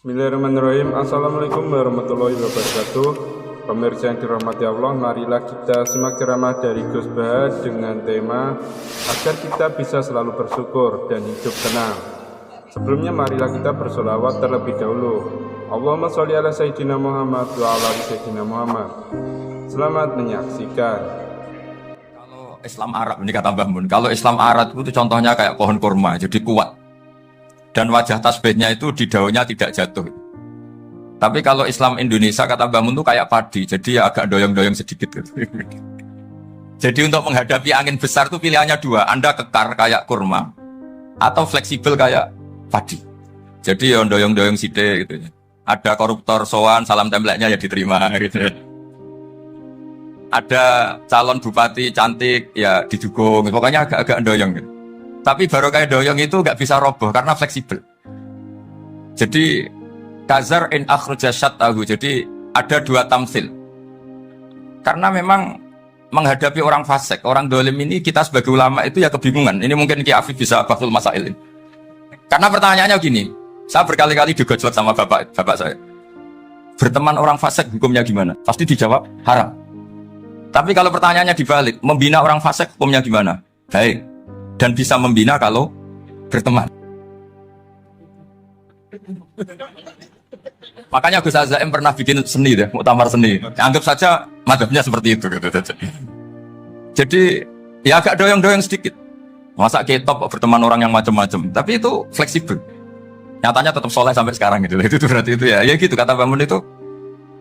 Bismillahirrahmanirrahim. Assalamualaikum warahmatullahi wabarakatuh. Pemirsa yang dirahmati Allah, marilah kita simak ceramah dari Gus Baha dengan tema agar kita bisa selalu bersyukur dan hidup tenang. Sebelumnya marilah kita bersolawat terlebih dahulu. Allahumma sholli ala Sayyidina Muhammad wa ala ali Sayyidina Muhammad. Selamat menyaksikan. Kalau Islam Arab, ini kata Mbah Mun, kalau Islam Arab itu contohnya kayak pohon kurma, jadi kuat. Dan wajah tasbihnya itu di daunnya tidak jatuh. Tapi kalau Islam Indonesia, kata Mbah Mun, itu kayak padi, jadi ya agak doyong-doyong sedikit gitu. Jadi untuk menghadapi angin besar itu pilihannya dua, Anda kekar kayak kurma, atau fleksibel kayak padi. Jadi ya doyong-doyong sidik gitu. Ada koruptor sowan, salam templeknya ya diterima gitu. Ada calon bupati cantik, ya didukung, pokoknya agak-agak doyong gitu. Tapi baru kayak doyong itu nggak bisa roboh karena fleksibel. Jadi kazar in akhraja syatahu. Jadi ada dua tamsil. Karena memang menghadapi orang fasik, orang dolim ini kita sebagai ulama itu ya kebingungan. Ini mungkin Ki Afif bisa bahsul masail ini. Karena pertanyaannya gini, saya berkali-kali digojlok sama bapak saya. Berteman orang fasik hukumnya gimana? Pasti dijawab haram. Tapi kalau pertanyaannya dibalik, membina orang fasik hukumnya gimana? Baik. Dan bisa membina kalau berteman. Makanya Gus Azaim pernah bikin seni deh, muktamar seni. Anggap saja madhabnya seperti itu gitu. Jadi ya agak doyong-doyong sedikit. Masa ketop berteman orang yang macam-macam, tapi itu fleksibel. Nyatanya tetap soleh sampai sekarang gitu. Itu berarti itu ya gitu kata Bangun itu.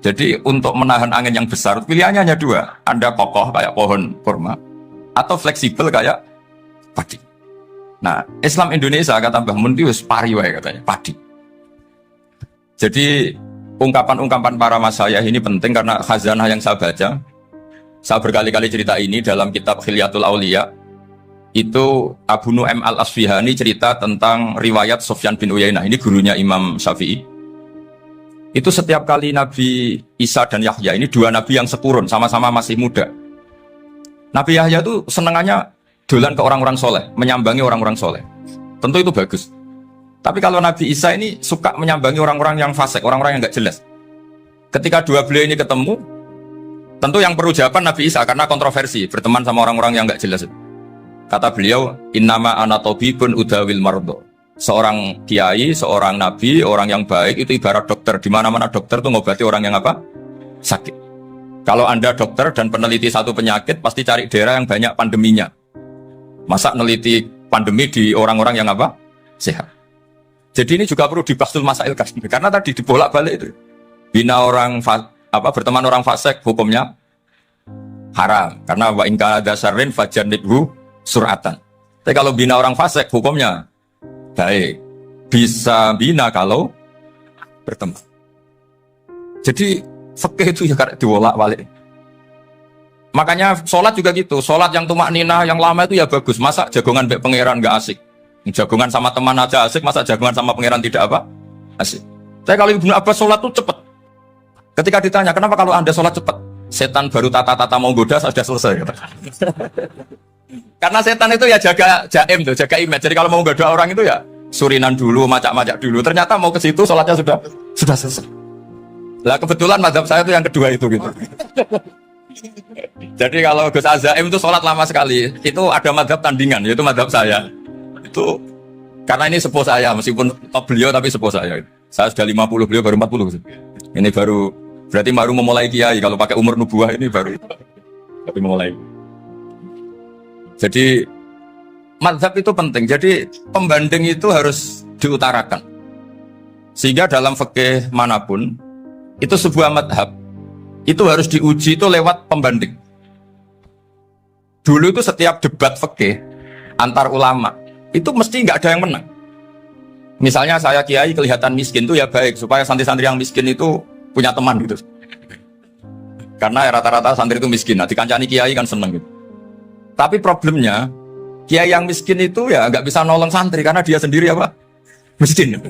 Jadi untuk menahan angin yang besar pilihannya hanya dua. Anda kokoh kayak pohon kurma atau fleksibel kayak padi. Nah, Islam Indonesia kata Mbah Mun itu pari wae katanya, padi. Jadi ungkapan-ungkapan para masyayikh ini penting karena khazanah yang saya baca. Saya berkali-kali cerita ini dalam kitab Khilyatul Auliya. Itu Abu Nu'aim Al-Asfihani cerita tentang riwayat Sufyan bin Uyainah. Ini gurunya Imam Syafi'i. Itu setiap kali Nabi Isa dan Yahya, ini dua nabi yang sekurun, sama-sama masih muda. Nabi Yahya itu senengannya dolan ke orang-orang soleh, menyambangi orang-orang soleh. Tentu itu bagus. Tapi kalau Nabi Isa ini suka menyambangi orang-orang yang fasik, orang-orang yang nggak jelas. Ketika dua beliau ini ketemu, tentu yang perlu jawaban Nabi Isa karena kontroversi, berteman sama orang-orang yang nggak jelas. Kata beliau, innama ana tabibun udawil mardo. Seorang kiai, seorang nabi, orang yang baik itu ibarat dokter. Di mana-mana dokter itu ngobati orang yang apa? Sakit. Kalau Anda dokter dan peneliti satu penyakit, pasti cari daerah yang banyak pandeminya. Masa neliti pandemi di orang-orang yang apa? Sehat. Jadi ini juga perlu dibahsul masail karena tadi dibolak-balik itu. Bina orang berteman orang fasik hukumnya haram karena wa in kana dasarin fajanibhu suratan. Tapi kalau bina orang fasik hukumnya baik. Bisa bina kalau berteman. Jadi fikih itu ya karena dibolak-balik. Makanya sholat juga gitu, sholat yang tumak ninah yang lama itu ya bagus. Masa jagongan mbek pangeran nggak asik? Jagongan sama teman aja asik, masa jagongan sama pangeran tidak apa? Asik. Tapi kalau Ibnu Abbas sholat tuh cepat. Ketika ditanya, kenapa kalau Anda sholat cepat? Setan baru tata-tata mau goda sudah selesai. Karena setan itu ya jaga jaim tuh, jaga image. Jadi kalau mau goda orang itu ya surinan dulu, macak-macak dulu. Ternyata mau ke situ sholatnya sudah selesai. Lah kebetulan mazhab saya itu yang kedua itu gitu. Jadi kalau Gus Azaim itu sholat lama sekali, itu ada madhab tandingan, yaitu madhab saya. Itu karena ini sepuh saya, meskipun beliau tapi sepuh saya. Saya sudah 50, beliau baru 40. Ini berarti baru memulai kiai. Kalau pakai umur nubuah ini baru tapi memulai. Jadi madhab itu penting. Jadi pembanding itu harus diutarakan. Sehingga dalam fikih manapun itu sebuah madhab itu harus diuji itu lewat pembanding. Dulu itu setiap debat fikih antar ulama itu mesti nggak ada yang menang. Misalnya saya kiai kelihatan miskin itu ya baik supaya santri-santri yang miskin itu punya teman gitu. Karena rata-rata santri itu miskin. Nah, dikancani kiai kan seneng gitu. Tapi problemnya kiai yang miskin itu ya nggak bisa nolong santri karena dia sendiri apa? Miskin.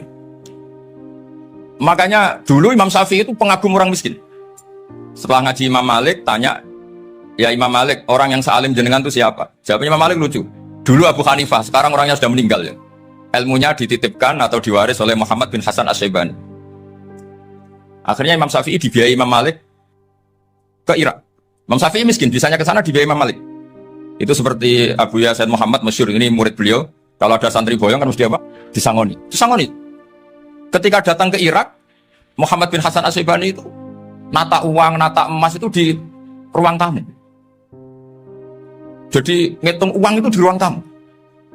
Makanya dulu Imam Syafi'i itu pengagum orang miskin. Setelah ngaji Imam Malik, tanya, ya Imam Malik, orang yang sealim jenengan itu siapa? Jawabnya Imam Malik lucu. Dulu Abu Hanifah, sekarang orangnya sudah meninggal ya. Ilmunya dititipkan atau diwaris oleh Muhammad bin Hasan Asy-Syaibani. Akhirnya Imam Syafi'i dibiayai Imam Malik ke Irak. Imam Syafi'i miskin, bisanya ke sana dibiayai Imam Malik. Itu seperti Abu Yasin Muhammad masyhur, ini murid beliau. Kalau ada santri boyong kan mesti apa? Disangoni. Disangoni. Ketika datang ke Irak, Muhammad bin Hasan Asyibani itu nata uang, nata emas itu di ruang tamu. Jadi ngitung uang itu di ruang tamu.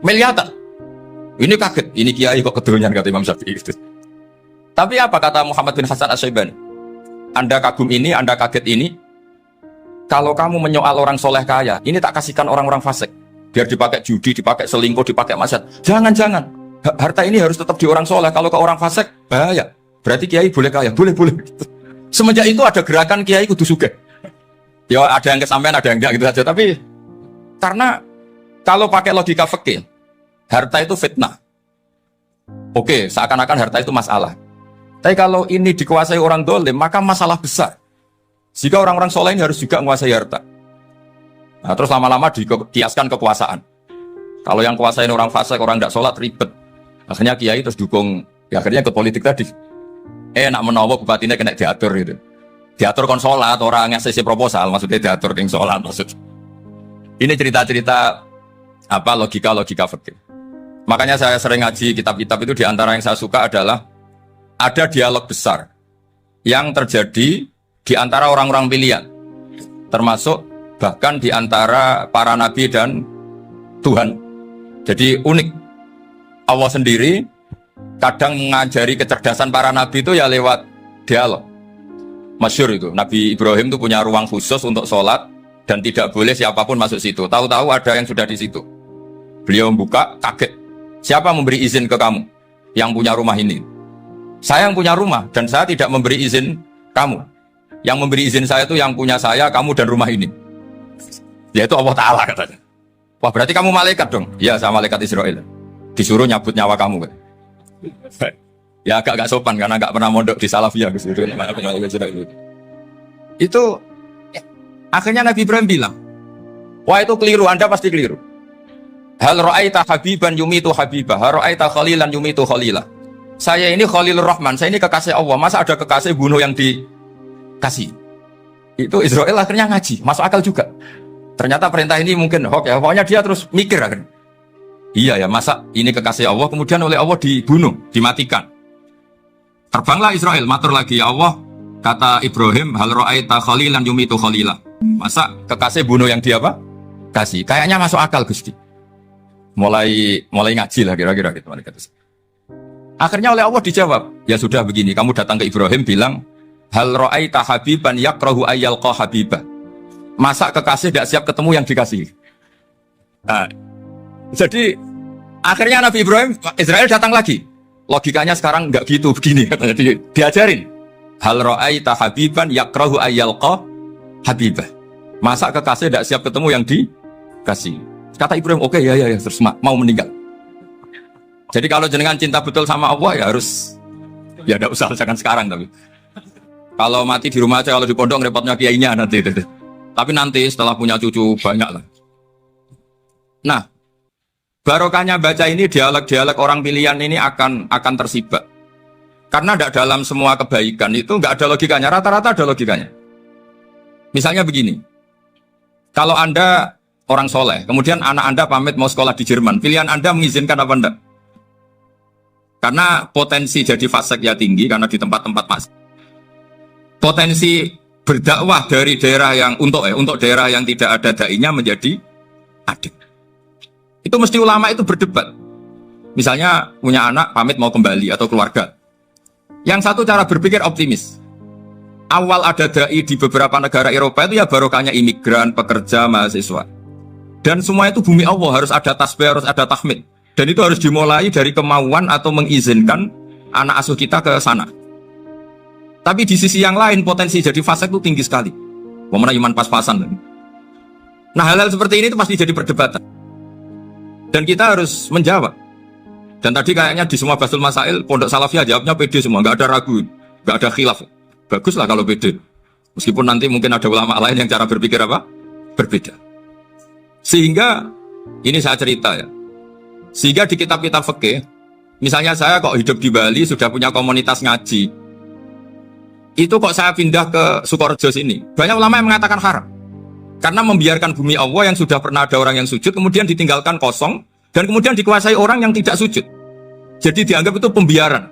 Miliaran. Ini kaget, ini kiai kok keturunan kata Imam Syafi'i itu. Tapi apa kata Muhammad bin Hasan Asyibani? Anda kagum ini, Anda kaget ini. Kalau kamu menyoal orang soleh kaya, ini tak kasihkan orang-orang fasik. Biar dipakai judi, dipakai selingkuh, dipakai maksiat. Jangan-jangan. Harta ini harus tetap di orang soleh. Kalau ke orang fasik, bahaya. Berarti kiai boleh kaya. Boleh. Semenjak itu ada gerakan kiai kudu sugih. Ya ada yang kesampaian, ada yang enggak gitu saja. Tapi karena kalau pakai logika fikih, harta itu fitnah. Oke, seakan-akan harta itu masalah. Tapi kalau ini dikuasai orang dolim, maka masalah besar. Jika orang-orang soleh ini harus juga menguasai harta. Nah, terus lama-lama dikiaskan kekuasaan. Kalau yang kuasain orang fasik, orang tidak sholat, ribet. Akhirnya kiai terus dukung, ya akhirnya ke politik tadi. Nak menawa bupatinya kena diatur gitu. Diatur kon sholat, orang yang sesi proposal, maksudnya diatur yang sholat maksud. Ini cerita-cerita apa logika-logika fikih. Makanya saya sering ngaji kitab-kitab itu, diantara yang saya suka adalah ada dialog besar yang terjadi di antara orang-orang pilihan, termasuk bahkan di antara para nabi dan Tuhan. Jadi unik. Allah sendiri kadang mengajari kecerdasan para nabi itu ya lewat dialog. Masyhur itu, Nabi Ibrahim itu punya ruang khusus untuk sholat dan tidak boleh siapapun masuk situ. Tahu-tahu ada yang sudah di situ. Beliau membuka, kaget. Siapa memberi izin ke kamu yang punya rumah ini? Saya yang punya rumah dan saya tidak memberi izin kamu. Yang memberi izin saya itu yang punya saya, kamu dan rumah ini. Yaitu Allah Ta'ala katanya. Wah berarti kamu malaikat dong? Ya saya malaikat Israel. Disuruh nyabut nyawa kamu kan? Ya agak sopan karena agak pernah mondok di Salafiyah. Itu akhirnya Nabi Ibrahim bilang, wah itu keliru, Anda pasti keliru. Hal ra'aita habiban yumitu habibah, hal ra'aita khalilan yumitu khalilah. Saya ini Khalilur Rahman, saya ini kekasih Allah. Masa ada kekasih bunuh yang dikasih? Itu Israel akhirnya ngaji, masuk akal juga. Ternyata perintah ini mungkin hoax ya. Pokoknya dia terus mikir akhirnya. Iya ya, masa ini kekasih Allah kemudian oleh Allah dibunuh, dimatikan. Terbanglah Israel, matur lagi, ya Allah, kata Ibrahim, hal ra'aita khalilan yumitu khalilah. Masa kekasih bunuh yang dia apa? Kasih. Kayaknya masuk akal Gusti. Mulai ngaji lah kira-kira gitu. Akhirnya oleh Allah dijawab, ya sudah begini, kamu datang ke Ibrahim bilang, hal ra'aita habiban yakrahu ayyalqa habibah. Masa kekasih tidak siap ketemu yang dikasih? Nah, jadi akhirnya Nabi Ibrahim, Israel datang lagi. Logikanya sekarang enggak gitu, begini katanya, diajarin. Hal ra'aita habiban yakrahu ayyalqa habibah. Masa kekasih tidak siap ketemu yang dikasih? Kata Ibrahim, oke, ya, terus mau meninggal. Jadi kalau jenengan cinta betul sama Allah ya harus, ya tidak usah jangan sekarang tapi. Kalau mati di rumah aja, kalau di pondok repotnya kiainya nanti. Tapi nanti setelah punya cucu banyak lah. Nah, barokahnya baca ini dialog-dialog orang pilihan ini akan tersibak. Karena tidak dalam semua kebaikan itu nggak ada logikanya, rata-rata ada logikanya. Misalnya begini, kalau Anda orang soleh, kemudian anak Anda pamit mau sekolah di Jerman, pilihan Anda mengizinkan apa enggak? Karena potensi jadi fasik ya tinggi, karena di tempat-tempat mas. Potensi berdakwah dari daerah yang untuk daerah yang tidak ada dai-nya menjadi ada. Itu mesti ulama itu berdebat. Misalnya punya anak pamit mau kembali atau keluarga. Yang satu cara berpikir optimis. Awal ada dai di beberapa negara Eropa itu ya barokahnya imigran, pekerja, mahasiswa. Dan semua itu bumi Allah, harus ada tasbih, harus ada tahmid. Dan itu harus dimulai dari kemauan atau mengizinkan anak asuh kita ke sana. Tapi di sisi yang lain potensi jadi fasik itu tinggi sekali. Wamana iman pas-pasan. Nah hal-hal seperti ini itu pasti jadi perdebatan. Dan kita harus menjawab. Dan tadi kayaknya di semua Basul Masail, Pondok Salafiyah jawabnya pede semua, nggak ada ragu, nggak ada khilaf. Baguslah kalau pede. Meskipun nanti mungkin ada ulama lain yang cara berpikir apa? Berbeda. Sehingga, ini saya cerita ya. Sehingga di kitab-kitab fikih, misalnya saya kok hidup di Bali sudah punya komunitas ngaji. Itu kok saya pindah ke Sukorejo sini. Banyak ulama yang mengatakan haram. Karena membiarkan bumi Allah yang sudah pernah ada orang yang sujud, kemudian ditinggalkan kosong, dan kemudian dikuasai orang yang tidak sujud. Jadi dianggap itu pembiaran.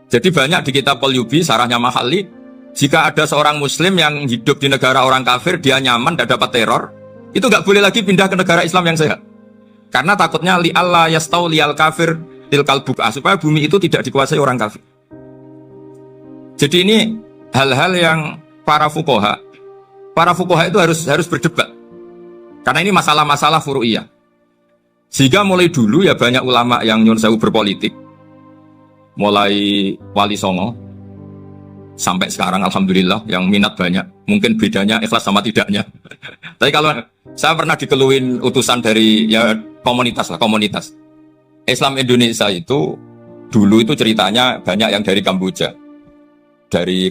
Jadi banyak di kitab Qalyubi, sarahnya Mahalli, jika ada seorang muslim yang hidup di negara orang kafir, dia nyaman, tidak dapat teror, itu nggak boleh lagi pindah ke negara Islam yang sehat. Karena takutnya li'alla yastau liyal kafir tilkal buk'ah, supaya bumi itu tidak dikuasai orang kafir. Jadi ini hal-hal yang para fuqaha itu harus berdebat. Karena ini masalah-masalah furu'iyah. Sehingga mulai dulu ya banyak ulama yang nyun sewu berpolitik. Mulai Wali Songo sampai sekarang alhamdulillah yang minat banyak. Mungkin bedanya ikhlas sama tidaknya. Tapi kalau saya pernah dikeluhin utusan dari ya komunitas. Islam Indonesia itu dulu itu ceritanya banyak yang dari Kamboja.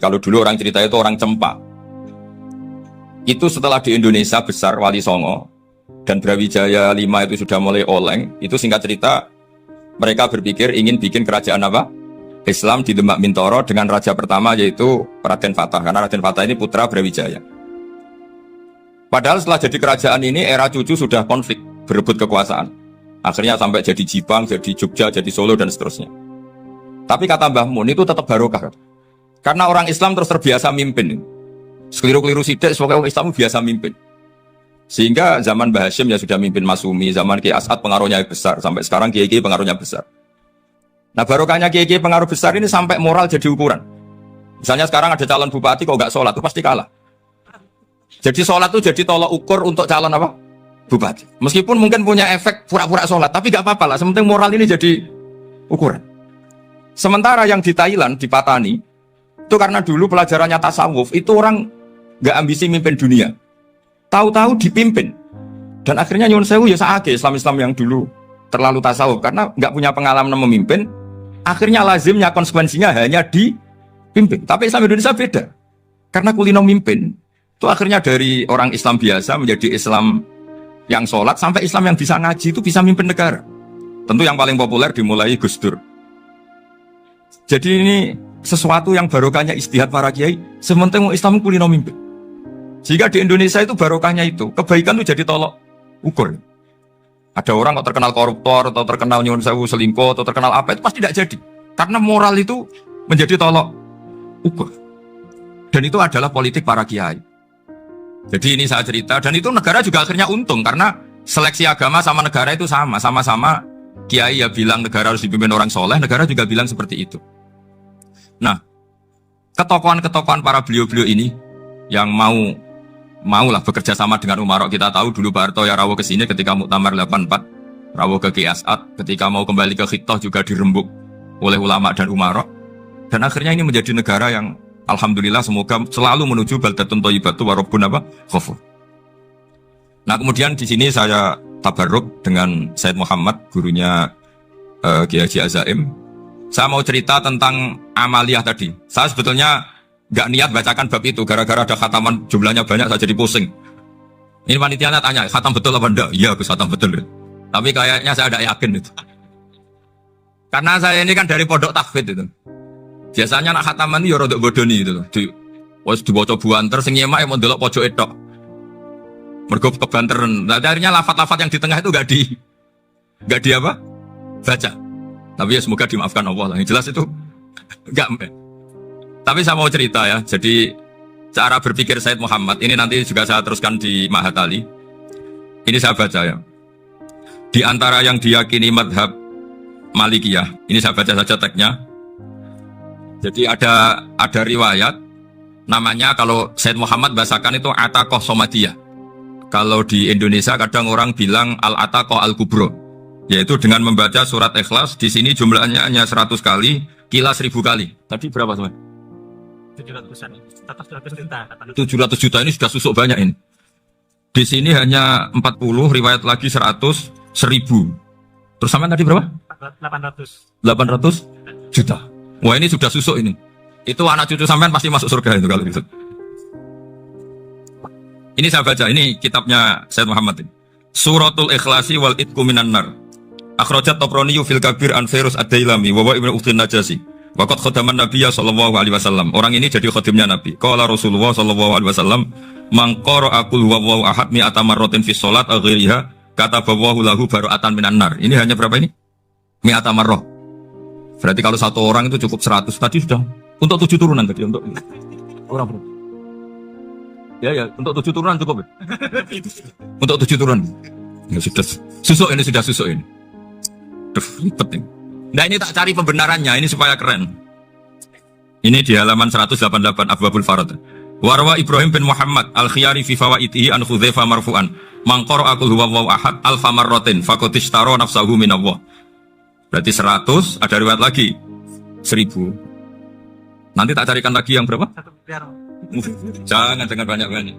Kalau dulu orang cerita itu orang Cempa. Itu setelah di Indonesia besar Wali Songo dan Brawijaya 5 itu sudah mulai oleng. Itu singkat cerita mereka berpikir ingin bikin kerajaan apa? Islam di Demak Mintoro dengan raja pertama yaitu Raden Fatah. Karena Raden Fatah ini putra Brawijaya. Padahal setelah jadi kerajaan ini era cucu sudah konflik, berebut kekuasaan. Akhirnya sampai jadi Jipang, jadi Jogja, jadi Solo dan seterusnya. Tapi kata Mbah Mun itu tetap barokah. Karena orang Islam terus terbiasa mimpin. Sekeliru-keliru sidik, sebagai orang Islam biasa mimpin. Sehingga zaman Mbah Hashim ya sudah mimpin Masumi, zaman Kiai As'ad pengaruhnya besar, sampai sekarang Kiai pengaruhnya besar. Nah barokahnya Kiai pengaruh besar ini sampai moral jadi ukuran. Misalnya sekarang ada calon bupati kok nggak sholat, itu pasti kalah. Jadi sholat itu jadi tolak ukur untuk calon apa? Bupati. Meskipun mungkin punya efek pura-pura sholat, tapi nggak apa-apa lah. Sementing moral ini jadi ukuran. Sementara yang di Thailand, di Patani, itu karena dulu pelajarannya tasawuf, itu orang nggak ambisi mimpin dunia. Tahu-tahu dipimpin. Dan akhirnya nyuwun sewu ya saake Islam-Islam yang dulu terlalu tasawuf. Karena nggak punya pengalaman memimpin, akhirnya lazimnya konsekuensinya hanya dipimpin. Tapi Islam Indonesia beda. Karena kulino mimpin, itu akhirnya dari orang Islam biasa menjadi Islam yang sholat, sampai Islam yang bisa ngaji itu bisa mimpin negara. Tentu yang paling populer dimulai Gus Dur. Jadi ini sesuatu yang barokahnya istihad para kiai, sementing Islam kulino mimpin. Jika di Indonesia itu barokahnya itu, kebaikan itu jadi tolok ukur. Ada orang kok terkenal koruptor, atau terkenal nyuwun sewu selingkuh, atau terkenal apa, itu pasti tidak jadi. Karena moral itu menjadi tolok ukur. Dan itu adalah politik para kiai. Jadi ini saya cerita, dan itu negara juga akhirnya untung, karena seleksi agama sama negara itu sama-sama kiai ya bilang negara harus dipimpin orang soleh, negara juga bilang seperti itu. Nah, ketokohan-ketokohan para beliau-beliau ini yang maulah bekerja sama dengan Umarok. Kita tahu dulu Pak Harto ya rawuh ke sini ketika Muktamar 84, rawuh ke Kiai As'ad, ketika mau kembali ke Khitoh juga dirembuk oleh ulama dan Umarok. Dan akhirnya ini menjadi negara yang alhamdulillah semoga selalu menuju baldatun thayyibatu wa rabbun ghafur. Nah, kemudian di sini saya tabarruk dengan Said Muhammad, gurunya Kiai Haji Azaim. Saya mau cerita tentang amaliyah tadi. Saya sebetulnya nggak niat bacakan bab itu, gara-gara ada khataman jumlahnya banyak, saya jadi pusing. Ini panitianya tanya, khatam betul apa enggak? Iya, Gus, khatam betul. Tapi kayaknya saya tidak yakin itu. Karena saya ini kan dari pondok tahfidz itu. Biasanya anak khataman itu ya rodok bodoni itu. Wes dibaca buanter, sing nyemak mau ndelok pojok etok. Mergo kebanteren. Nah, akhirnya lafaz-lafaz yang di tengah itu enggak di apa? Baca. Tapi ya semoga dimaafkan Allah lah. Yang jelas itu enggak. Tapi saya mau cerita ya. Jadi cara berpikir Said Muhammad ini nanti juga saya teruskan di Mahat Ali. Ini saya baca ya. Di antara yang diyakini madhab Malikiyah, ini saya baca saja teksnya. Jadi ada riwayat namanya, kalau Said Muhammad bahasakan itu Ataqoh Somadiyah. Kalau di Indonesia kadang orang bilang Al-Ataqoh Al-Kubro, yaitu dengan membaca surat Ikhlas. Di sini jumlahnya hanya 100 kali, Kila 1000 kali. Tadi berapa teman? 700 juta ini sudah susuk banyak ini. Di sini hanya 40, riwayat lagi 100, 1000. Terus sampai tadi berapa? 800 juta. Wah, ini sudah susuk ini. Itu anak cucu sampean pasti masuk surga itu kalau gitu. Ini saya baca, ini kitabnya Said Muhammad ini. Suratul Ikhlasi wal Itqu minan nar. Akhrajat Tabrani fil Kabir an Fairuz ad-Dailami wa Ibnu Uthtin Najasi. Waqad khadaman Nabiyya sallallahu alaihi wasallam. Orang ini jadi khadimnya Nabi. Qala Rasulullah sallallahu alaihi wasallam, "Man qara'a qul huwallahu ahad mi'ata marratin fi shalat aw ghairiha, kataballahu lahu bara'atan minan nar." Ini hanya berapa ini? Mi'ata marrah. Berarti kalau satu orang itu cukup 100. Tadi sudah untuk 7 turunan tadi untuk orang berapa? Ya, untuk 7 turunan cukup. Untuk 7 turunan. Ya sudah susuk ini. Duh, ribet ini. Nah ini tak cari pembenarannya, ini supaya keren. Ini di halaman 188 Abwabul Farad. Warwa Ibrahim bin Muhammad al-Khiyari fi fawaitihi an Hudzaifah marfu'an. Man qara'a qul huwallahu ahad alfa marratin faqad ishtara nafsahu min Allah. Berarti 100, ada riwayat lagi 1000. Nanti tak carikan lagi yang berapa? Jangan banyak-banyak.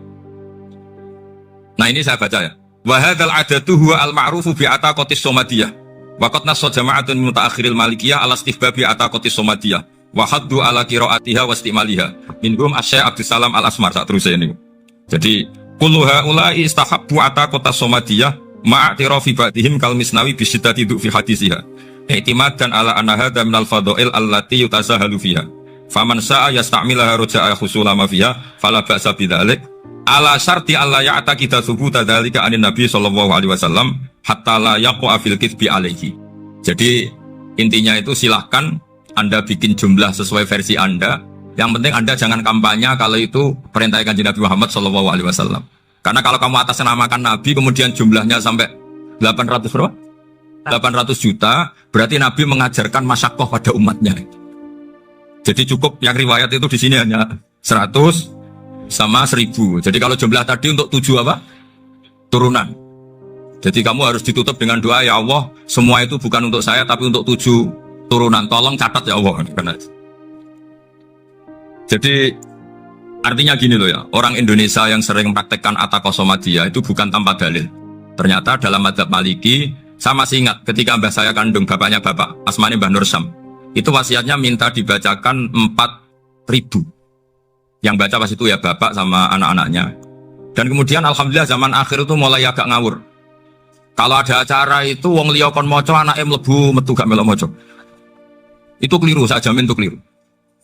Nah ini saya baca ya. Wa hadzal adatu huwa al-ma'rufu bi ataqatis somadiyah. Waqat nassa jama'atun min mutaakhiril malikiyah ala istihbabi ataqatis somadiyah. Wa haddu ala qiraatiha wa istimaliha. Minhum Asy-Syaikh Abdus Salam Al-Asmar sak terus ini. Jadi kullu haula'i istahabbu ataqatas somadiyah ma'atirafi ba'dihim kal Misnawi bi syiddati fi hadisiha. I'timadan ala anna hadza minal fadha'il allati yutasahalu fiha. Faman sa'a yasta'milaha raja'a khusula ma fiha fala ba'sa bidzalik. Ala syarti alla ya'taqida thubuta dzalika anin Nabi sallallahu alaihi wasallam hatta la yaqa fil kitsbi alaihi. Jadi intinya itu silahkan Anda bikin jumlah sesuai versi Anda. Yang penting Anda jangan kampanye kalau itu perintah Kanjeng Nabi Muhammad sallallahu alaihi wasallam. Karena kalau kamu atasnamakan Nabi kemudian jumlahnya sampai 800 berapa? 800 juta, berarti Nabi mengajarkan masyaqqah pada umatnya. Jadi cukup yang riwayat itu di sini hanya 100 sama 1000. Jadi kalau jumlah tadi untuk 7 apa? Turunan. Jadi kamu harus ditutup dengan doa, ya Allah, semua itu bukan untuk saya tapi untuk 7 turunan. Tolong catat ya Allah. Jadi artinya gini loh ya, orang Indonesia yang sering mempraktekkan ataqosomadiyah itu bukan tanpa dalil. Ternyata dalam madzhab Maliki, saya masih ingat ketika mbah saya kandung, bapaknya bapak, asmane Mbah Nur Syam, itu wasiatnya minta dibacakan 4.000. Yang baca pas itu ya bapak sama anak-anaknya. Dan kemudian alhamdulillah zaman akhir itu mulai agak ngawur. Kalau ada acara itu wong liya kon maca anake mlebu metu gak melok maca. Itu keliru, saya jamin itu keliru.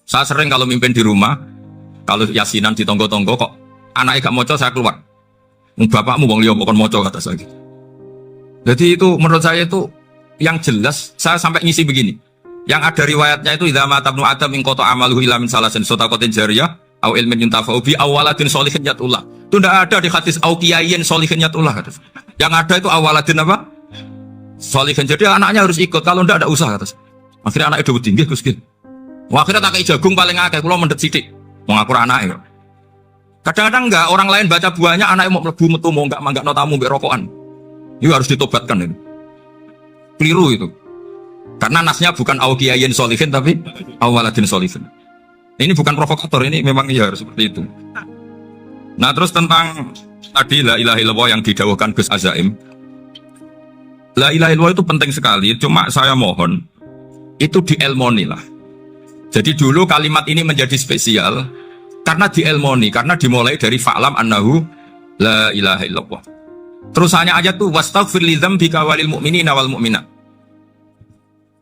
Saya sering kalau mimpin di rumah, kalau yasinan di tonggo-tonggo kok anaknya gak maca saya keluar. Bapakmu wong liya kon maca kata saya. Jadi itu menurut saya itu yang jelas saya sampai ngisi begini. Yang ada riwayatnya itu idza mata ibnu adam min qata amaluhu illa min salasin sadaqatin jariyah au ilmin yuntafa'u bi awaladin sholihin yatullah. Itu tidak ada di hadis au kiyayin sholihin yatullah. Yang ada itu awaladin apa? Sholihin. Jadi anaknya harus ikut, kalau tidak ada usaha. Akhirnya anaknya udah tinggi Gus. Akhirnya tak kayak jagung paling akeh, kula mendet sithik. Wong aku anake. Kadang-kadang enggak, orang lain baca buahnya anaknya mau mlebu metu mau enggak manggakno tamu mbek rokokan. Itu harus ditobatkan itu. Keliru itu. Karena nasnya bukan au kiyayin sholihin tapi awaladin sholihin. Ini bukan provokator, ini memang ya harus seperti itu. Nah terus tentang tadi la ilaha illallah yang didawuhkan Gus Azaim. La ilaha illallah itu penting sekali, cuma saya mohon itu dielmoni lah. Jadi dulu kalimat ini menjadi spesial karena dielmoni, karena dimulai dari fa'lam annahu la ilaha illallah. Terus hanya ayat tuh wastaghfir lidzambika walil mu'minina wal mu'minat.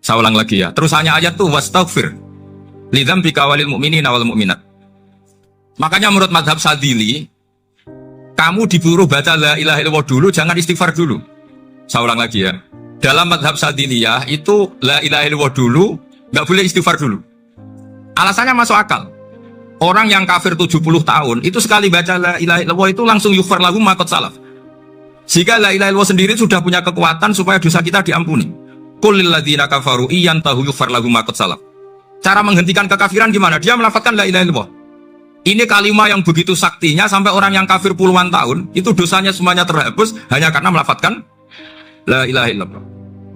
Saya ulang lagi ya. Terus hanya ayat tuh wastaghfir lidzambika walil mu'minina wal mu'minat. Makanya menurut mazhab Sadili, kamu disuruh baca la ilaha illallah dulu, jangan istighfar dulu. Saya ulang lagi ya. Dalam mazhab Sadiliyah itu la ilaha illallah dulu, nggak boleh istighfar dulu. Alasannya masuk akal. Orang yang kafir 70 tahun itu sekali baca la ilaha illallah itu langsung yughfar lahu ma qad salaf. Jika la ilaha illallah sendiri sudah punya kekuatan supaya dosa kita diampuni. Qul lil ladzina kafaru iyantahu yughfar lahum ma qad salaf. Cara menghentikan kekafiran gimana? Dia melafazkan la ilaha illallah. Ini kalimat yang begitu saktinya sampai orang yang kafir puluhan tahun itu dosanya semuanya terhapus hanya karena melafazkan la ilaha illallah.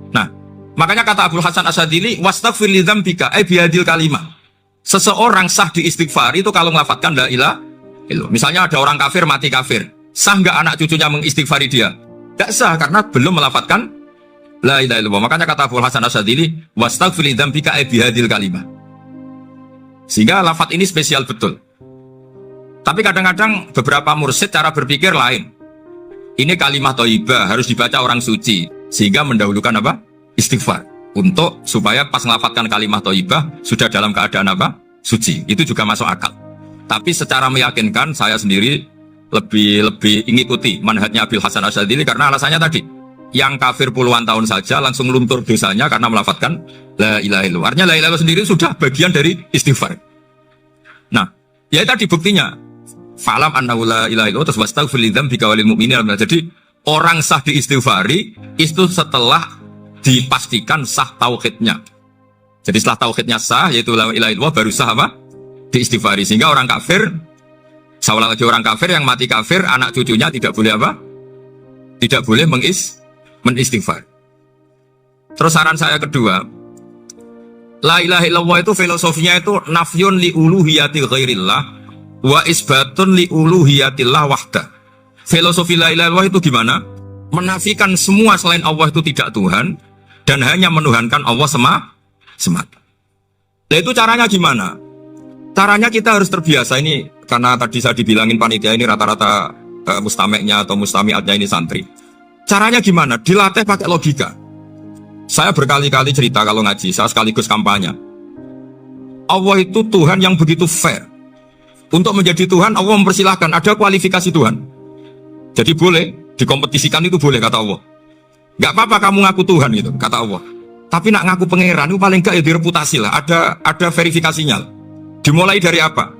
Nah, makanya kata Abdul Hasan Asyadili, wastaghfir lidzambika ay bihadil kalimah. Seseorang sah di istighfar itu kalau melafazkan la ilaha illallah. Misalnya ada orang kafir mati kafir, sah nggak anak cucunya mengistighfari dia? Tidak sah karena belum melafazkan la ilaha illallah. Makanya kata Abdul Hasan Asyadili, wastaghfir lidzambika ay bihadil kalimah. Sehingga lafaz ini spesial betul. Tapi kadang-kadang beberapa mursyid cara berpikir lain. Ini kalimat thayyibah harus dibaca orang suci sehingga mendahulukan apa? Istighfar. untuk supaya pas ngelafatkan kalimat thayyibah sudah dalam keadaan apa? Suci. Itu juga masuk akal. Tapi secara meyakinkan saya sendiri lebih mengikuti manhajnya Abil Hasan Asyadzili karena alasannya tadi, yang kafir puluhan tahun saja langsung luntur dosanya karena melafatkan la ilaha illallah. Artinya la ilaha illallah sendiri sudah bagian dari istighfar. Nah, ya tadi buktinya. Falam annahu la ilaha illallah terus wastaghfir lidzambika walil mu'minin. Jadi orang sah diistighfari itu setelah dipastikan sah tauhidnya. Jadi setelah tauhidnya sah yaitu la ilaha illallah baru sah apa? Diistighfari. Sehingga orang kafir, seolah lagi orang kafir yang mati kafir, anak cucunya tidak boleh apa? Tidak boleh menistighfar. Terus saran saya kedua, la ilaha illallah itu filosofinya itu nafyun li uluhiyati ghairillah wa isbatun li uluhiyatillah wahdah. Filosofi la ilaha illallah itu gimana? Menafikan semua selain Allah itu tidak Tuhan dan hanya menuhankan Allah semata. Nah itu caranya gimana? Caranya kita harus terbiasa ini, karena tadi saya dibilangin panitia ini rata-rata mustameknya atau mustamiatnya ini santri. Caranya gimana? Dilatih pakai logika. Saya berkali-kali cerita kalau ngaji, saya sekaligus kampanye. Allah itu Tuhan yang begitu fair. Untuk menjadi Tuhan, Allah mempersilahkan, ada kualifikasi Tuhan. Jadi boleh, dikompetisikan itu boleh, kata Allah. Gak apa-apa kamu ngaku Tuhan gitu, kata Allah. Tapi nak ngaku pangeran itu paling gak ya direputasi lah, ada verifikasinya lah. Dimulai dari apa?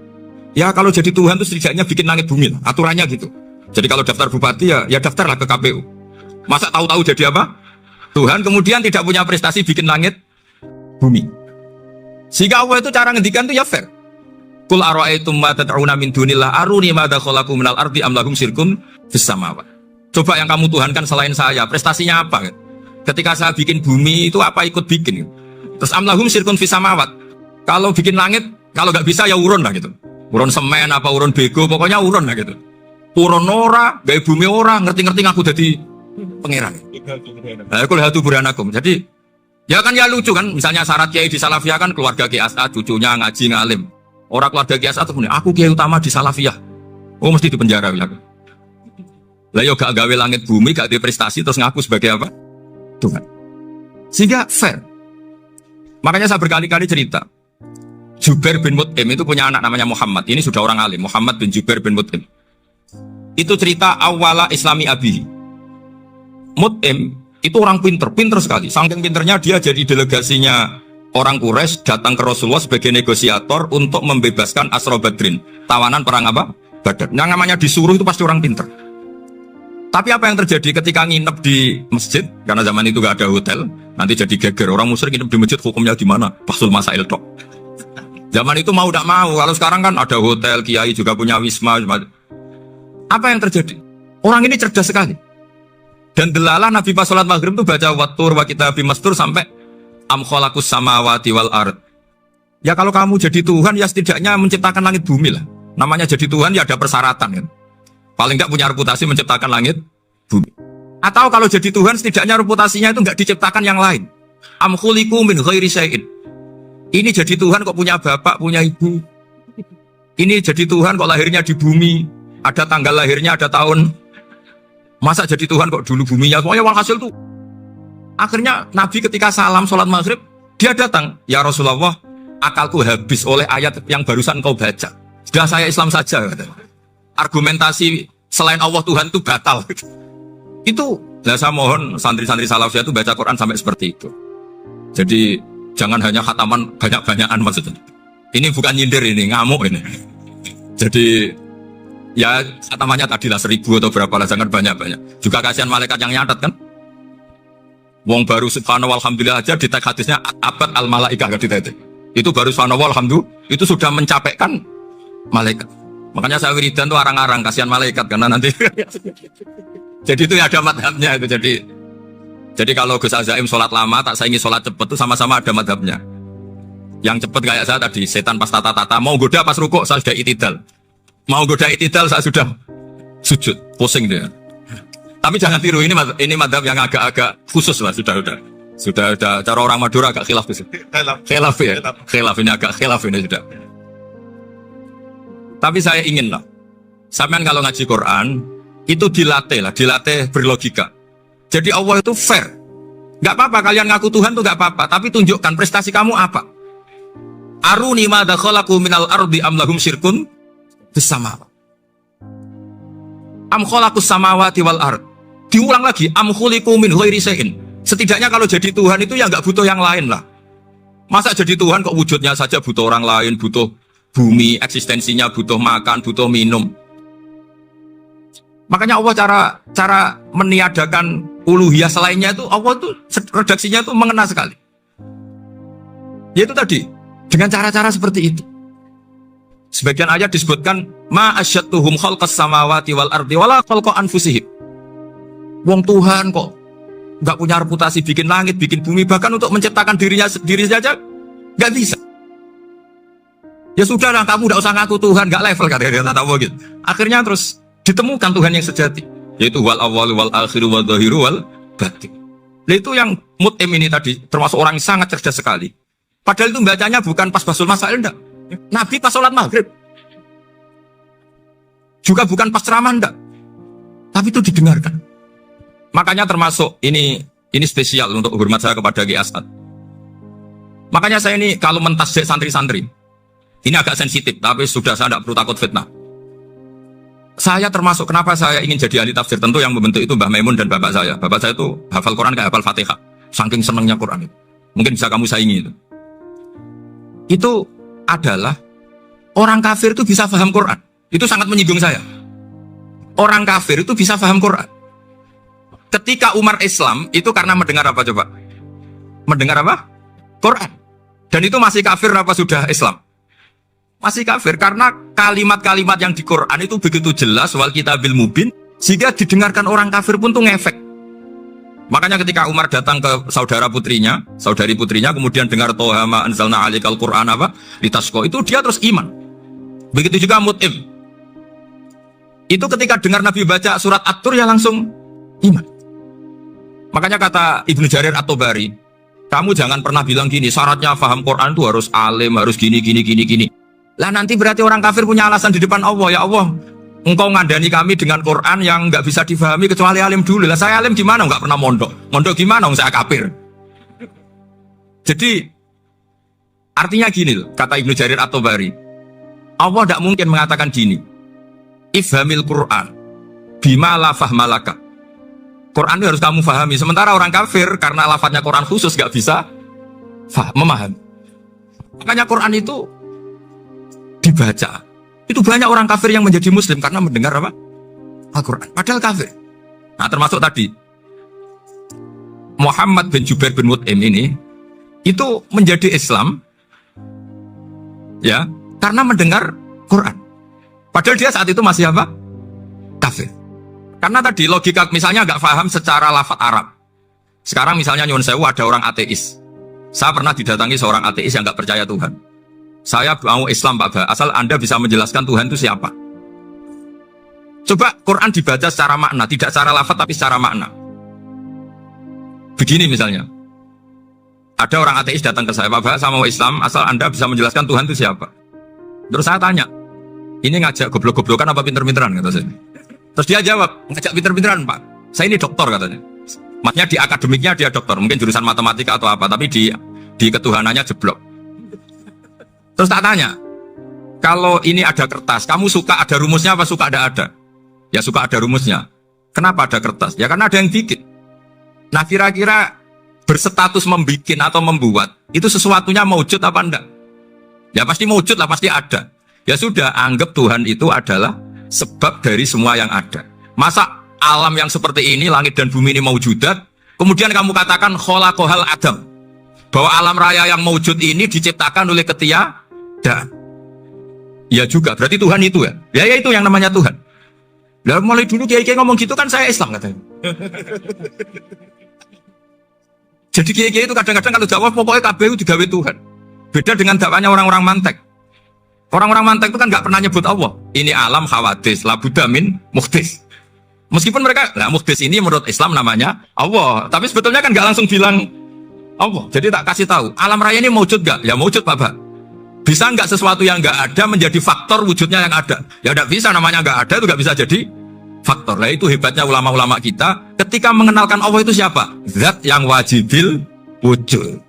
Ya kalau jadi Tuhan itu setidaknya bikin langit bumi lah, aturannya gitu. Jadi kalau daftar bupati ya daftarlah ke KPU. Masa tahu-tahu jadi apa? Tuhan kemudian tidak punya prestasi bikin langit bumi. Sehingga Allah itu cara ngendikan itu ya fair. Qul ara'aytum ma tad'una min dunillah aruni ma khalaqu minal ardi am lahum syirkun fis samawat. Coba yang kamu tuhankan selain saya, prestasinya apa? Ketika saya bikin bumi itu apa ikut bikin? Terus am lahum syirkun fis samawat. Kalau bikin langit, kalau nggak bisa ya urun lah gitu. Urun semen apa urun bego, pokoknya urun lah gitu. Urun ora, gawe bumi ora, ngerti-ngerti ngaku jadi pangeran. Kul hatu burhanakum. Jadi ya kan ya lucu kan, misalnya syarat kiai di Salafiyah kan keluarga Kiai As'ad, cucunya ngaji ngalim. Orang keluarga Kiai As'ad kemudian aku kiai utama di Salafiyah. Oh mesti dipenjara ya. Lah yo gak gawe langit bumi, gak ada prestasi terus ngaku sebagai apa? Tuhan. Sehingga fair. Makanya saya berkali-kali cerita. Jubair bin Mut'im itu punya anak namanya Muhammad. Ini sudah orang alim, Muhammad bin Jubair bin Mut'im. Itu cerita awala Islami Abi. Mut'im itu orang pinter sekali. Saking pinternya dia jadi delegasinya orang Quraisy datang ke Rasulullah sebagai negosiator untuk membebaskan Asra Badrin, tawanan perang apa? Badar. Yang namanya disuruh itu pasti orang pinter. Tapi apa yang terjadi ketika nginep di masjid? Karena zaman itu gak ada hotel, nanti jadi geger. Orang musyrik nginep di masjid hukumnya gimana? Basul masail tok. Zaman itu mau tidak mau. Kalau sekarang kan ada hotel, kiai juga punya wisma. Apa yang terjadi? Orang ini cerdas sekali. Dan delalah Nabi pas sholat maghrib itu baca wattur wa kitabi mastur sampai am khalaqus samawati wal ard. Ya kalau kamu jadi Tuhan ya setidaknya menciptakan langit bumi lah. Namanya jadi Tuhan ya ada persyaratan kan. Paling enggak punya reputasi menciptakan langit bumi. Atau kalau jadi Tuhan setidaknya reputasinya itu enggak diciptakan yang lain. Am khuliqu min ghairi syai'in. Ini jadi Tuhan kok punya bapak, punya ibu. Ini jadi Tuhan kok lahirnya di bumi. Ada tanggal lahirnya, ada tahun. Masa jadi Tuhan kok dulu buminya. Pokoknya walhasil tuh. Akhirnya Nabi ketika salam sholat maghrib, dia datang. Ya Rasulullah, akalku habis oleh ayat yang barusan kau baca. Sudah saya Islam saja. Argumentasi selain Allah Tuhan itu batal. Itu, saya mohon santri-santri Salafiyah itu baca Quran sampai seperti itu. Jadi, jangan hanya khataman banyak-banyakan maksudnya. Ini bukan nyindir ini, ngamuk ini. Jadi ya khatamannya tadilah 1000 atau berapa lah, jangan banyak-banyak. Juga kasihan malaikat yang nyatet kan. Wong baru subhanallah alhamdulillah aja di tag hadisnya abad al malaikah gak ditete. Itu baru subhanallah alhamdulillah itu sudah mencapaikan malaikat. Makanya saya wiridan tuh arang-arang kasihan malaikat karena nanti. Jadi itu ya ada madhabnya itu Jadi kalau Gus Azaim sholat lama, tak saingi sholat cepet itu sama-sama ada madhabnya. Yang cepet kayak saya tadi, setan pas tata-tata, mau goda pas rukuk, saya sudah itidal. Mau goda itidal, saya sudah sujud, pusing dia. Tapi jangan tiru, ini madhab yang agak-agak khusus lah, sudah. Cara orang Madura agak khilaf. Khilaf ya, khilaf ini agak khilaf ini sudah. Tapi saya ingin lah, sampean kalau ngaji Quran, itu dilatih berlogika. Jadi Allah itu fair. Nggak apa-apa kalian ngaku Tuhan tuh nggak apa-apa, tapi tunjukkan prestasi kamu apa. Aruni madza khalaqu minal ardi am lahum syirkun fis sama. Am khalaqus samawati wal ard. Diulang lagi, am khuliqu min ghairi syai'in. Setidaknya kalau jadi Tuhan itu ya nggak butuh yang lain lah. Masa jadi Tuhan kok wujudnya saja butuh orang lain, butuh bumi, eksistensinya butuh makan, butuh minum. Makanya Allah cara meniadakan uluhiyah selainnya itu, Allah itu redaksinya itu mengena sekali. Yaitu tadi, dengan cara-cara seperti itu. Sebagian ayat disebutkan ma asyattuhum khalqas samawati wal ardi wala khalqa anfusihim. Wong Tuhan kok nggak punya reputasi bikin langit, bikin bumi, bahkan untuk menciptakan diri saja nggak bisa. Ya sudah lah, kamu nggak usah ngaku Tuhan, nggak level kata tahu gitu. Akhirnya terus ditemukan Tuhan yang sejati, yaitu wal awwal wal akhir wal dhahiru wal batin. Nah, itu yang Mut'im ini tadi termasuk orang yang sangat cerdas sekali. Padahal itu bacanya bukan pas basul masail, enggak. Nabi pas sholat maghrib. Juga bukan pas ceramah, enggak. Tapi itu didengarkan. Makanya termasuk ini spesial untuk hormat saya kepada Ki As'ad. Makanya saya ini kalau mentasjik santri-santri, ini agak sensitif, tapi sudah saya tidak perlu takut fitnah. Saya termasuk kenapa saya ingin jadi ahli tafsir, tentu yang membentuk itu Mbah Maimun dan bapak saya. Bapak saya itu hafal Quran kayak hafal Fatihah. Saking senangnya Quran itu. Mungkin bisa kamu saingi itu. Itu adalah orang kafir itu bisa paham Quran. Itu sangat menyinggung saya. Orang kafir itu bisa paham Quran. Ketika Umar Islam itu karena mendengar apa coba? Mendengar apa? Quran. Dan itu masih kafir apa sudah Islam? Masih kafir karena kalimat-kalimat yang di Quran itu begitu jelas wal kitabil mubin sehingga didengarkan orang kafir pun tuh ngefek. Makanya ketika Umar datang ke saudari putrinya kemudian dengar Toha ma anzalna alikal Qur'an apa litasqa, itu dia terus iman. Begitu juga Mut'im. Itu ketika dengar Nabi baca surat At-Tur ya langsung iman. Makanya kata Ibnu Jarir At-Tabari, kamu jangan pernah bilang gini, syaratnya paham Quran itu harus alim, harus gini. Lah nanti berarti orang kafir punya alasan di depan Allah, ya Allah, engkau ngandani kami dengan Quran yang nggak bisa difahami kecuali alim dulu. Lah saya alim gimana? Nggak pernah mondok gimana? Saya kafir. Jadi artinya gini loh, kata Ibnu Jarir At-Tabari, Allah tidak mungkin mengatakan gini, ifhamil Quran bima la fahmalaka. Quran itu harus kamu fahami. Sementara orang kafir karena lafadznya Quran khusus nggak bisa memahami. Makanya Quran itu dibaca. Itu banyak orang kafir yang menjadi muslim karena mendengar apa? Al-Quran. Padahal kafir. Nah termasuk tadi Muhammad bin Jubair bin Mut'im ini itu menjadi Islam ya karena mendengar Quran. Padahal dia saat itu masih apa? Kafir. Karena tadi logika misalnya nggak paham secara lafaz Arab. Sekarang misalnya nyuwun sewu ada orang ateis. Saya pernah didatangi seorang ateis yang nggak percaya Tuhan. Saya mau Islam Pak Ba, asal Anda bisa menjelaskan Tuhan itu siapa. Coba Quran dibaca secara makna, tidak secara lafaz tapi secara makna. Begini misalnya, ada orang ateis datang ke saya, Pak Ba, saya mau Islam, asal Anda bisa menjelaskan Tuhan itu siapa. Terus saya tanya, ini ngajak goblok-goblokan apa pinter-pinteran kata saya. Terus dia jawab, ngajak pinter-pinteran Pak, saya ini doktor katanya. Maksudnya di akademiknya dia doktor, mungkin jurusan matematika atau apa, tapi di ketuhanannya jeblok. Terus tak tanya, kalau ini ada kertas, kamu suka ada rumusnya apa suka ada? Ya suka ada rumusnya. Kenapa ada kertas? Ya karena ada yang bikin. Nah kira-kira berstatus membikin atau membuat, itu sesuatunya mewujud apa enggak? Ya pasti mewujud lah, pasti ada. Ya sudah, anggap Tuhan itu adalah sebab dari semua yang ada. Masa alam yang seperti ini, langit dan bumi ini mewujudat, kemudian kamu katakan kholaqohal adam, bahwa alam raya yang mewujud ini diciptakan oleh ketiadaan. Ya juga, berarti Tuhan itu ya? Ya itu yang namanya Tuhan. Lah mulai dulu kiai-kiai ngomong gitu kan saya Islam katanya. Jadi kiai-kiai itu kadang-kadang kalau jawab pokoknya KBU digawe Tuhan. Beda dengan dakwanya orang-orang mantek. Orang-orang mantek itu kan nggak pernah nyebut Allah. Ini alam hawadis, labudamin muhdis. Meskipun mereka, lah muhdis ini menurut Islam namanya Allah. Tapi sebetulnya kan nggak langsung bilang Allah. Jadi tak kasih tahu, alam raya ini mewujud nggak? Ya mewujud Bapak. Bisa nggak sesuatu yang nggak ada menjadi faktor wujudnya yang ada? Ya nggak bisa, namanya nggak ada itu nggak bisa jadi faktor. Nah itu hebatnya ulama-ulama kita ketika mengenalkan Allah itu siapa? Zat yang wajibil wujud.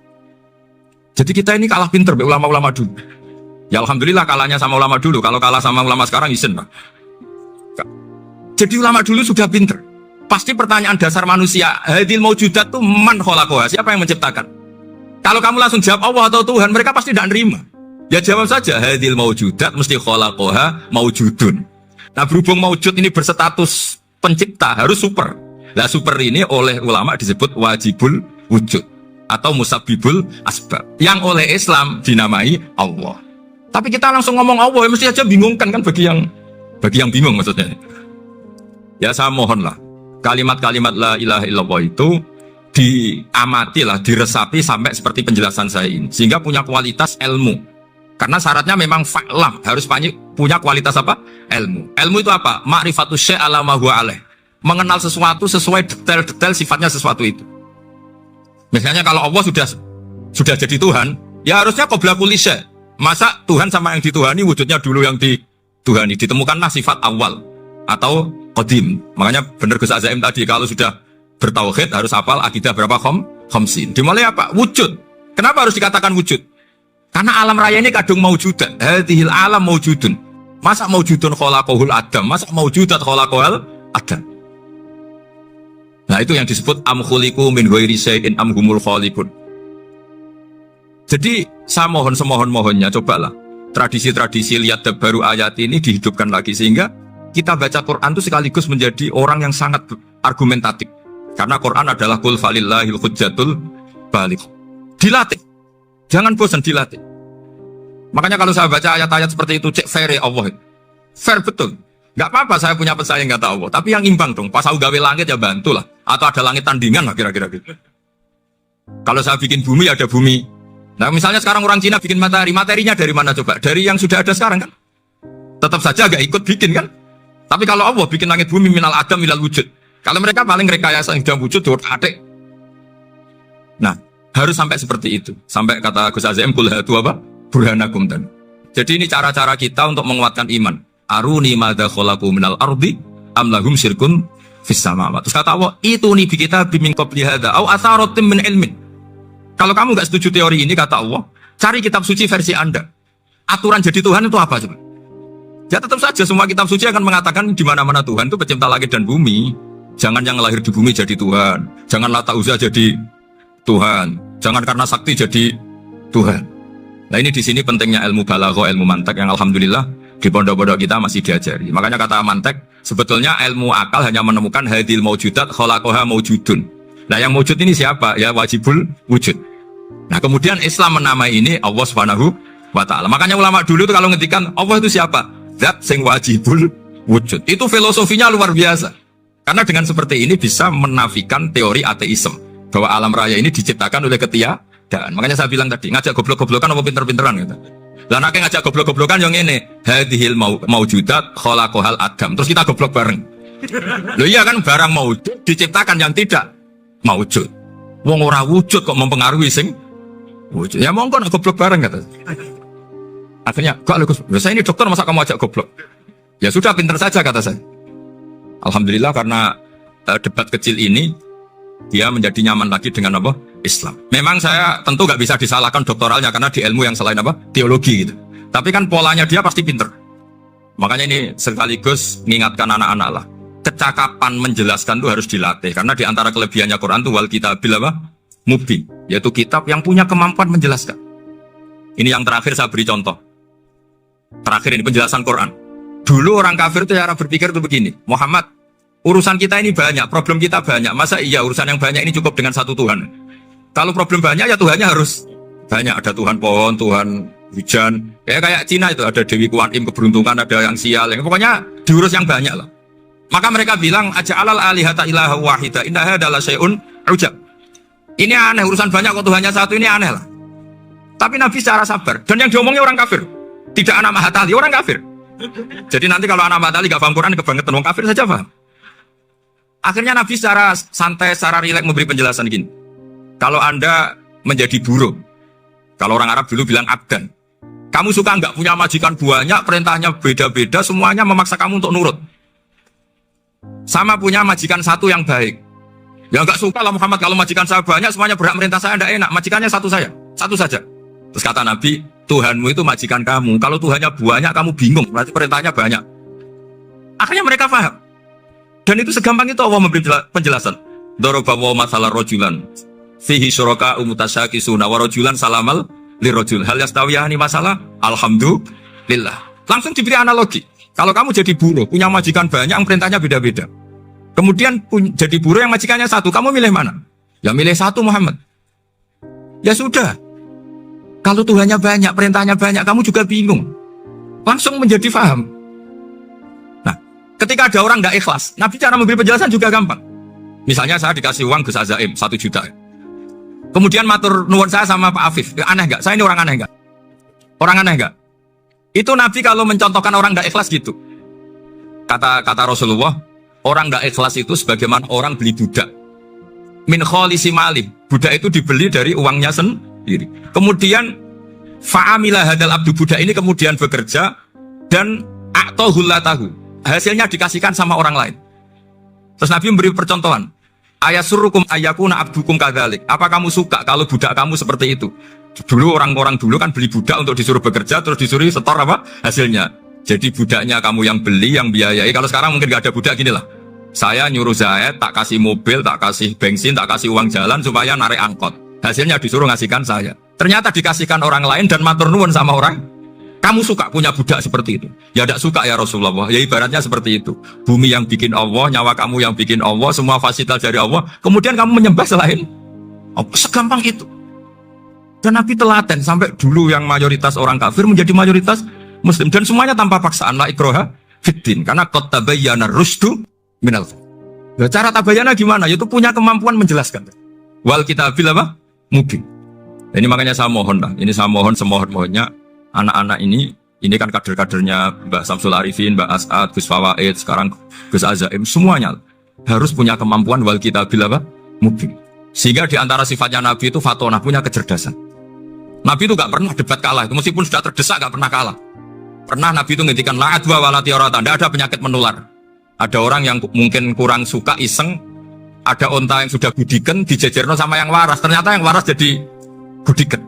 Jadi kita ini kalah pinter be ulama-ulama dulu. Ya alhamdulillah kalahnya sama ulama dulu. Kalau kalah sama ulama sekarang isen Pak. Jadi ulama dulu sudah pinter. Pasti pertanyaan dasar manusia, hadil maujudat itu man khalaqaha? Siapa yang menciptakan? Kalau kamu langsung jawab Allah atau Tuhan, mereka pasti tidak nerima. Ya jawab saja hadil maujudat mesti khalaqaha maujudun. Nah berhubung maujud ini berstatus pencipta harus super. Nah super ini oleh ulama disebut wajibul wujud atau musabbibul asbab. Yang oleh Islam dinamai Allah. Tapi kita langsung ngomong Allah, mesti aja bingungkan kan bagi yang bingung maksudnya. Ya saya mohonlah kalimat-kalimat la ilaha illallah itu diamatilah, diresapi sampai seperti penjelasan saya ini, sehingga punya kualitas ilmu. Karena syaratnya memang fa'lam, harus punya kualitas apa? Ilmu. Ilmu itu apa? Ma'rifatus syai' ala ma huwa alaih. Mengenal sesuatu sesuai detail-detail sifatnya sesuatu itu. Misalnya kalau Allah sudah jadi Tuhan, ya harusnya qabla kulli syai'. Masa Tuhan sama yang dituhani wujudnya dulu yang dituhani? Ditemukanlah sifat awal atau qadim. Makanya benar Gus Azaim tadi, kalau sudah bertauhid harus hafal akidah berapa khamsin. Dimulai apa? Wujud. Kenapa harus dikatakan wujud? Karena alam raya ini kadung maujudat. Hadhil alam maujudun. Masa maujudun khalaqahul adam? Masa maujudat khalaqahul adam? Nah itu yang disebut am khuliqu min ghairi syai'in am humul khaliqun. Jadi saya mohon semohon-mohonnya, cobalah tradisi-tradisi lihat baru ayat ini dihidupkan lagi, sehingga kita baca Quran itu sekaligus menjadi orang yang sangat argumentatif. Karena Quran adalah qul falillahil hujjatul baligh. Dilatih. Jangan bosan dilatih. Makanya kalau saya baca ayat-ayat seperti itu, cek fair Allah. Fair betul. Gak apa-apa saya punya pesaing kata Allah. Tapi yang imbang dong. Pas aku gawe langit ya bantulah. Atau ada langit tandingan lah kira-kira gitu. Kalau saya bikin bumi ada bumi. Nah misalnya sekarang orang Cina bikin matahari. Materinya dari mana coba? Dari yang sudah ada sekarang kan? Tetap saja gak ikut bikin kan? Tapi kalau Allah bikin langit bumi minal adam minal wujud. Kalau mereka paling rekayasa yang sudah wujud adik. Nah harus sampai seperti itu. Sampai kata Gus Azim kul hatu apa? Burhanakum dan. Jadi ini cara-cara kita untuk menguatkan iman. Aruni madza khalaqu minal ardi am lahum syirkun fis samawati. Terus kata Allah, itu nih kita bimin qabli hadza au atharatin min ilmin. Kalau kamu enggak setuju teori ini kata Allah, cari kitab suci versi Anda. Aturan jadi Tuhan itu apa coba? Ya tetap saja semua kitab suci akan mengatakan di mana-mana Tuhan itu pencipta langit dan bumi. Jangan yang lahir di bumi jadi Tuhan. Jangan Lata Uzza jadi Tuhan. Jangan karena sakti jadi Tuhan. Nah ini di sini pentingnya ilmu balaghah, ilmu mantek yang alhamdulillah di pondok-pondok kita masih diajari. Makanya kata mantek, sebetulnya ilmu akal hanya menemukan hadil maujudat khalaqaha maujudun. Nah yang maujud ini siapa? Ya wajibul wujud. Nah kemudian Islam menamai ini Allah Subhanahu wa ta'ala. Makanya ulama dulu itu kalau ngendikan Allah itu siapa? Zat sing wajibul wujud. Itu filosofinya luar biasa. Karena dengan seperti ini bisa menafikan teori ateisme. Bahwa alam raya ini diciptakan oleh ketiadaan. Makanya saya bilang tadi, ngajak goblok-goblokan apa pinter-pinteran gitu. Lah nek ngajak goblok-goblokan yang ini, hadhil maujudat khalaqahal adam. Terus kita goblok bareng. Loh iya kan barang maujud diciptakan yang tidak maujud. Wong ora wujud kok mempengaruhi sing wujud. Ya monggo nek goblok bareng kata. Akhirnya, kok Gus, saya ini dokter masa kamu ajak goblok? Ya sudah pinter saja kata saya. Alhamdulillah karena debat kecil ini dia menjadi nyaman lagi dengan apa? Islam. Memang saya tentu nggak bisa disalahkan doktoralnya karena di ilmu yang selain apa? Teologi gitu. Tapi kan polanya dia pasti pinter. Makanya ini sekaligus mengingatkan anak-anak lah. Kecakapan menjelaskan itu harus dilatih. Karena di antara kelebihannya Quran itu wal kitabil apa? Mubin. Yaitu kitab yang punya kemampuan menjelaskan. Ini yang terakhir saya beri contoh. Terakhir ini penjelasan Quran. Dulu orang kafir itu cara berpikir itu begini. Muhammad, urusan kita ini banyak, problem kita banyak. Masa iya urusan yang banyak ini cukup dengan satu Tuhan? Kalau problem banyak ya Tuhannya harus banyak. Ada Tuhan pohon, Tuhan hujan. Kayak Cina itu ada Dewi Kuan Im keberuntungan, ada yang sial. Pokoknya diurus yang banyak lah. Maka mereka bilang aja'alal alihata ilaha wahida innaha adalah syai'un ujab. Ini aneh, urusan banyak kok Tuhannya satu, ini aneh lah. Tapi Nabi secara sabar. Dan yang diomongnya orang kafir. Tidak anak mahatali, orang kafir. Jadi nanti kalau anak mahatali gak paham Quran, kebangetan orang kafir saja paham. Akhirnya Nabi secara santai, secara rileks memberi penjelasan gini. Kalau Anda menjadi buruh, kalau orang Arab dulu bilang abdan, kamu suka nggak punya majikan banyak, perintahnya beda-beda, semuanya memaksa kamu untuk nurut. sama punya majikan satu yang baik. Ya nggak suka lah Muhammad kalau majikan saya banyak semuanya berhak merintah saya, tidak enak. Majikannya satu saja. Terus kata Nabi, Tuhanmu itu majikan kamu. Kalau Tuhannya banyak kamu bingung, berarti perintahnya banyak. Akhirnya mereka paham. Dan itu segampang itu Allah memberi penjelasan. Daraballahu masalah rojulan fihi syuraka umutasyakisuna wa rojulan salamal lirojul hal yastawiyani masalah alhamdulillah. Langsung diberi analogi. Kalau kamu jadi buruh, punya majikan banyak yang perintahnya beda-beda. Kemudian jadi buruh yang majikannya satu, kamu milih mana? Ya milih satu Muhammad. Ya sudah. Kalau Tuhannya banyak, perintahnya banyak, kamu juga bingung. Langsung menjadi faham. Nah, ketika ada orang tidak ikhlas, Nabi cara memberi penjelasan juga gampang. Misalnya saya dikasih uang Gus Azaim 1 juta. Kemudian matur nuwun saya sama Pak Afif. Aneh nggak? Saya ini orang aneh nggak? Orang aneh nggak? Itu Nabi kalau mencontohkan orang tidak ikhlas gitu. Kata Rasulullah, orang tidak ikhlas itu sebagaimana orang beli budak. Min kholisi malih. Budak itu dibeli dari uangnya sendiri. Kemudian fa'amilah hadal abdu, budak ini kemudian bekerja dan a'tohullatahu. Hasilnya dikasihkan sama orang lain. Terus Nabi memberi percontohan. Ayasurukum ayakuna abdukum kadzalik. Apa kamu suka kalau budak kamu seperti itu? Dulu orang-orang dulu kan beli budak untuk disuruh bekerja terus disuruh setor apa hasilnya. Jadi budaknya kamu yang beli, yang biayai. Kalau sekarang mungkin gak ada budak, gini lah. Saya nyuruh Zaid, tak kasih mobil, tak kasih bensin, tak kasih uang jalan supaya narik angkot. Hasilnya disuruh ngasihkan saya. Ternyata dikasihkan orang lain dan matur nuwun sama orang. Kamu suka punya budak seperti itu? Ya tidak suka ya Rasulullah. Ya ibaratnya seperti itu. Bumi yang bikin Allah, nyawa kamu yang bikin Allah, semua fasilitas dari Allah. Kemudian kamu menyembah selain Allah. Segampang itu. Dan Nabi telaten sampai dulu yang mayoritas orang kafir menjadi mayoritas Muslim. Dan semuanya tanpa paksaan. La ikroha fiddin. Karena qad tabayyana rusdu minal ghayy. Cara tabayyana gimana? Yaitu punya kemampuan menjelaskan. Wal kitabil apa? Mubin. Ini makanya saya mohon lah. Ini saya mohon semohon-mohonnya. Anak-anak ini kan kader-kadernya Mbak Samsul Arifin, Mbak As'ad, Gus Fawaid, sekarang Gus Azaim, semuanya harus punya kemampuan wal kitabil apa? Mubin. Sehingga diantara sifatnya Nabi itu fatonah, punya kecerdasan. Nabi itu gak pernah debat kalah, itu meskipun sudah terdesak gak pernah kalah. Pernah Nabi itu ngendikan la'adwa walatiorata, tidak ada penyakit menular. Ada orang yang mungkin kurang suka iseng, ada onta yang sudah gudikan dijejerno sama yang waras, ternyata yang waras jadi gudikan.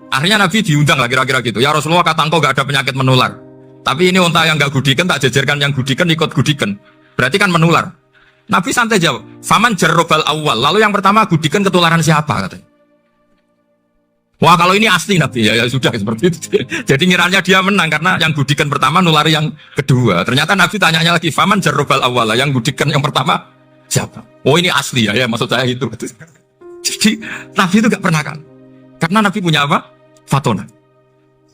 Akhirnya Nabi diundang lah kira-kira gitu. Ya Rasulullah, kata engkau gak ada penyakit menular. Tapi ini unta yang gak gudikan, tak jejerkan yang gudikan, ikut gudikan. Berarti kan menular. Nabi santai jawab, faman jarrobal awal. Lalu yang pertama gudikan ketularan siapa? Katanya. Wah kalau ini asli Nabi, ya sudah seperti itu. Jadi ngiranya dia menang karena yang gudikan pertama nulari yang kedua. Ternyata Nabi tanyanya lagi, faman jarrobal awal. Yang gudikan yang pertama siapa? Oh ini asli ya maksud saya itu. Jadi Nabi itu gak pernah kan. Karena Nabi punya apa? Fatona.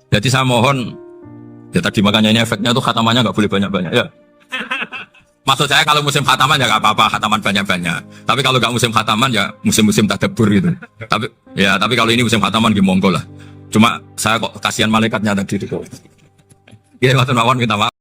Jadi saya mohon, ya tadi makanya ini efeknya tuh khatamannya nggak boleh banyak-banyak ya. Maksud saya kalau musim khataman ya nggak apa-apa, khataman banyak-banyak. Tapi kalau nggak musim khataman ya musim-musim tadabbur gitu. Tapi kalau ini musim khataman gimana monggo lah. Cuma saya kok kasihan malaikatnya tadi itu. Ya matur nuwun minta maaf.